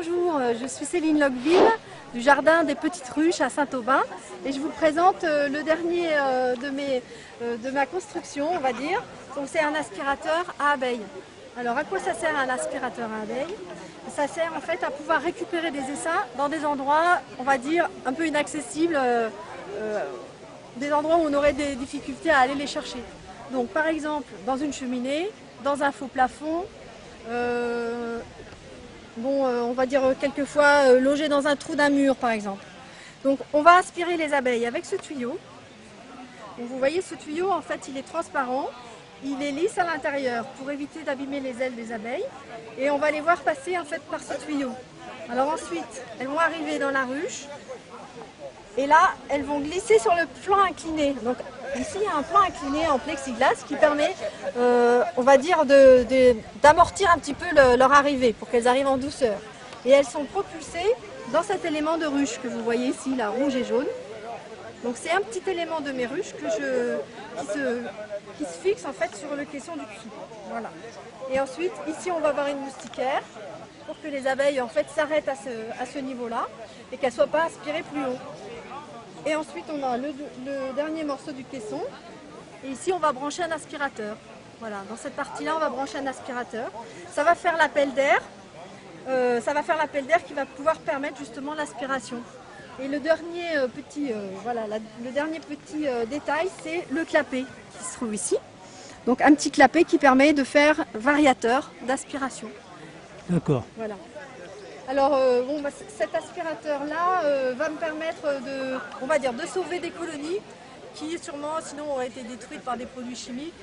bonjour, je suis Céline Locqueville du jardin des Petites Ruches à Saint-Aubin et je vous présente le dernier de ma construction, on va dire. Donc c'est un aspirateur à abeilles. Alors à quoi ça sert un aspirateur à abeilles? Ça sert en fait à pouvoir récupérer des essaims dans des endroits, on va dire, un peu inaccessibles, des endroits où on aurait des difficultés à aller les chercher. Donc par exemple dans une cheminée, dans un faux plafond, on va dire quelquefois logé dans un trou d'un mur par exemple. Donc on va aspirer les abeilles avec ce tuyau. Donc, vous voyez ce tuyau, en fait il est transparent, il est lisse à l'intérieur pour éviter d'abîmer les ailes des abeilles et on va les voir passer en fait par ce tuyau. Alors ensuite elles vont arriver dans la ruche et là elles vont glisser sur le plan incliné. Donc ici il y a un plan incliné en plexiglas qui permet on va dire d'amortir un petit peu leur arrivée pour qu'elles arrivent en douceur. Et elles sont propulsées dans cet élément de ruche que vous voyez ici, là, rouge et jaune. Donc c'est un petit élément de mes ruches qui se fixe en fait sur le caisson du dessous. Voilà. Et ensuite ici on va avoir une moustiquaire pour que les abeilles en fait s'arrêtent à ce niveau-là et qu'elles ne soient pas aspirées plus haut. Et ensuite on a le dernier morceau du caisson et ici on va brancher un aspirateur. Voilà, dans cette partie-là on va brancher un aspirateur. Ça va faire l'appel d'air. Qui va pouvoir permettre justement l'aspiration. Et le dernier petit, détail, c'est le clapet qui se trouve ici. Donc un petit clapet qui permet de faire variateur d'aspiration. D'accord. Voilà. Alors cet aspirateur-là va me permettre de sauver des colonies qui sûrement sinon auraient été détruites par des produits chimiques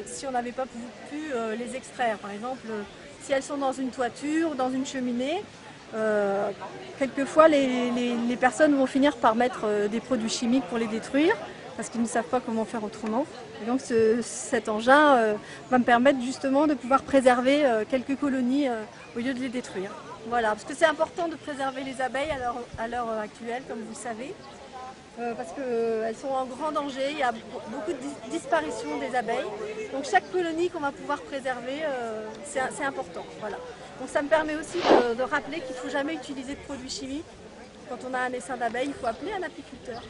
si on n'avait pas pu les extraire. Par exemple, si elles sont dans une toiture, dans une cheminée, quelquefois les personnes vont finir par mettre des produits chimiques pour les détruire parce qu'ils ne savent pas comment faire autrement. Et donc cet engin va me permettre justement de pouvoir préserver quelques colonies au lieu de les détruire. Voilà, parce que c'est important de préserver les abeilles à l'heure actuelle, comme vous le savez. Parce qu'elles sont en grand danger, il y a beaucoup de disparition des abeilles. Donc chaque colonie qu'on va pouvoir préserver, c'est important. Voilà. Donc ça me permet aussi de rappeler qu'il ne faut jamais utiliser de produits chimiques. Quand on a un essaim d'abeilles, il faut appeler un apiculteur.